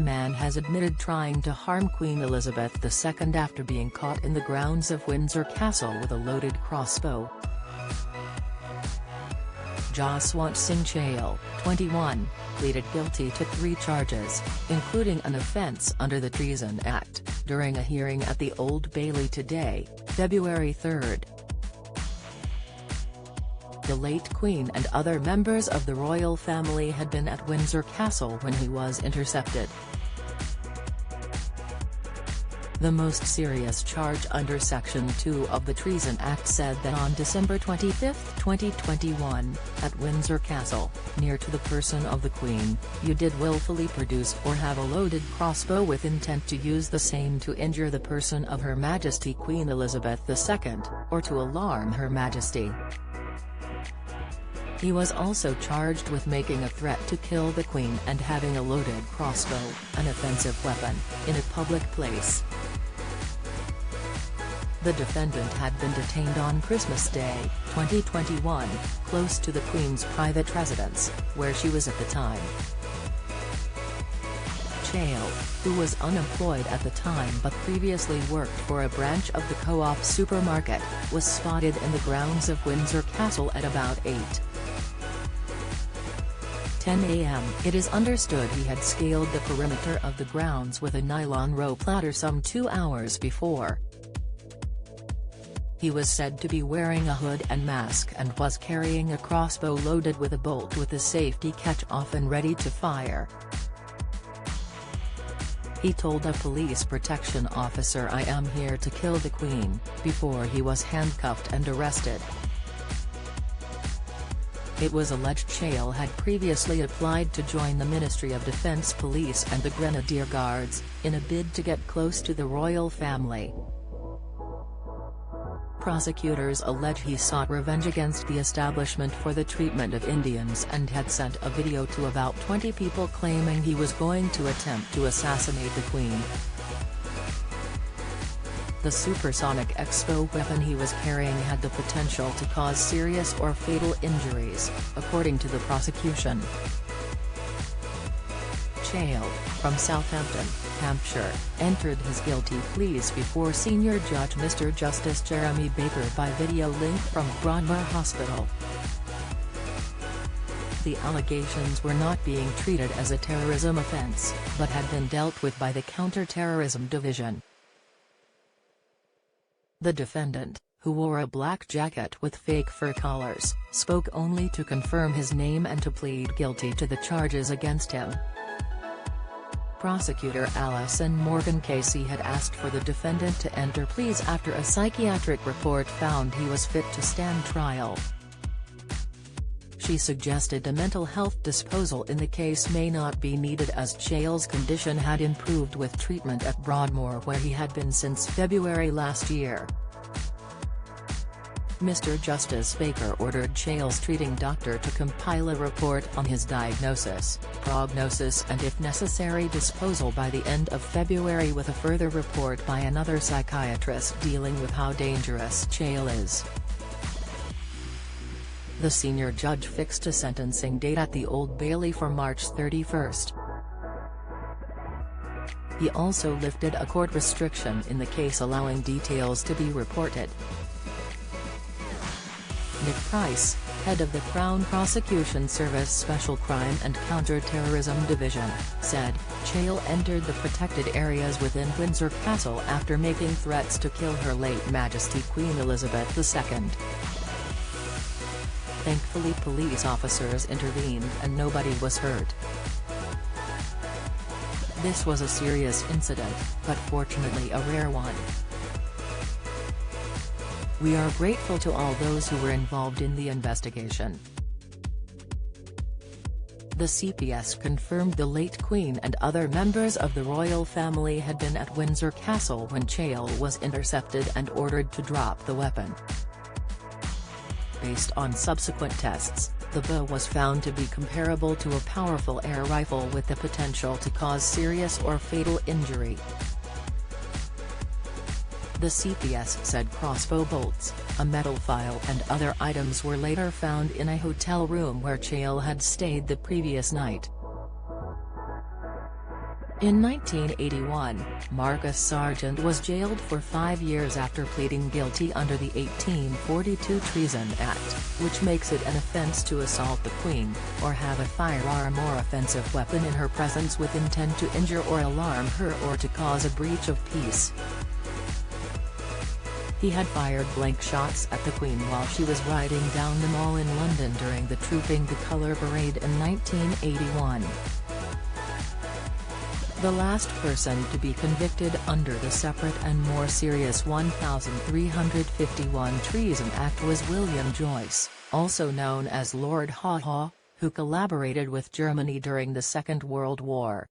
man has admitted trying to harm Queen Elizabeth II after being caught in the grounds of Windsor Castle with a loaded crossbow. Jaswant Singh Chahal, 21, pleaded guilty to 3 charges, including an offence under the Treason Act, during a hearing at the Old Bailey today, February 3. The late Queen and other members of the royal family had been at Windsor Castle when he was intercepted. The most serious charge under Section 2 of the Treason Act said that on December 25, 2021, at Windsor Castle, near to the person of the Queen, you did willfully produce or have a loaded crossbow with intent to use the same to injure the person of Her Majesty Queen Elizabeth II, or to alarm Her Majesty. He was also charged with making a threat to kill the Queen and having a loaded crossbow, an offensive weapon, in a public place. The defendant had been detained on Christmas Day, 2021, close to the Queen's private residence, where she was at the time. Chahal, who was unemployed at the time but previously worked for a branch of the Co-op supermarket, was spotted in the grounds of Windsor Castle at about 8:10 a.m. It is understood he had scaled the perimeter of the grounds with a nylon rope ladder some 2 hours before. He was said to be wearing a hood and mask and was carrying a crossbow loaded with a bolt with a safety catch off and ready to fire. He told a police protection officer, "I am here to kill the Queen," before he was handcuffed and arrested. It was alleged Chahal had previously applied to join the Ministry of Defence Police and the Grenadier Guards, in a bid to get close to the royal family. Prosecutors allege he sought revenge against the establishment for the treatment of Indians and had sent a video to about 20 people claiming he was going to attempt to assassinate the Queen. The supersonic expo weapon he was carrying had the potential to cause serious or fatal injuries, according to the prosecution. Chahal, from Southampton, Hampshire, entered his guilty pleas before Senior Judge Mr. Justice Jeremy Baker by video link from Broadmoor Hospital. The allegations were not being treated as a terrorism offence, but had been dealt with by the Counter-Terrorism Division. The defendant, who wore a black jacket with fake fur collars, spoke only to confirm his name and to plead guilty to the charges against him. Prosecutor Alison Morgan Casey had asked for the defendant to enter pleas after a psychiatric report found he was fit to stand trial. She suggested a mental health disposal in the case may not be needed as Chahal's condition had improved with treatment at Broadmoor, where he had been since February last year. Mr. Justice Baker ordered Chahal's treating doctor to compile a report on his diagnosis, prognosis and if necessary disposal by the end of February, with a further report by another psychiatrist dealing with how dangerous Chahal is. The senior judge fixed a sentencing date at the Old Bailey for March 31. He also lifted a court restriction in the case allowing details to be reported. Nick Price, head of the Crown Prosecution Service Special Crime and Counter-Terrorism Division, said, Chahal entered the protected areas within Windsor Castle after making threats to kill Her late Majesty Queen Elizabeth II. Thankfully police officers intervened and nobody was hurt. This was a serious incident, but fortunately a rare one. We are grateful to all those who were involved in the investigation. The CPS confirmed the late Queen and other members of the royal family had been at Windsor Castle when Chahal was intercepted and ordered to drop the weapon. Based on subsequent tests, the bow was found to be comparable to a powerful air rifle with the potential to cause serious or fatal injury. The CPS said crossbow bolts, a metal file and other items were later found in a hotel room where Chahal had stayed the previous night. In 1981, Marcus Sargent was jailed for 5 years after pleading guilty under the 1842 Treason Act, which makes it an offence to assault the Queen, or have a firearm or offensive weapon in her presence with intent to injure or alarm her or to cause a breach of peace. He had fired blank shots at the Queen while she was riding down the Mall in London during the Trooping the Colour parade in 1981. The last person to be convicted under the separate and more serious 1351 Treason Act was William Joyce, also known as Lord Haw Haw, who collaborated with Germany during the Second World War.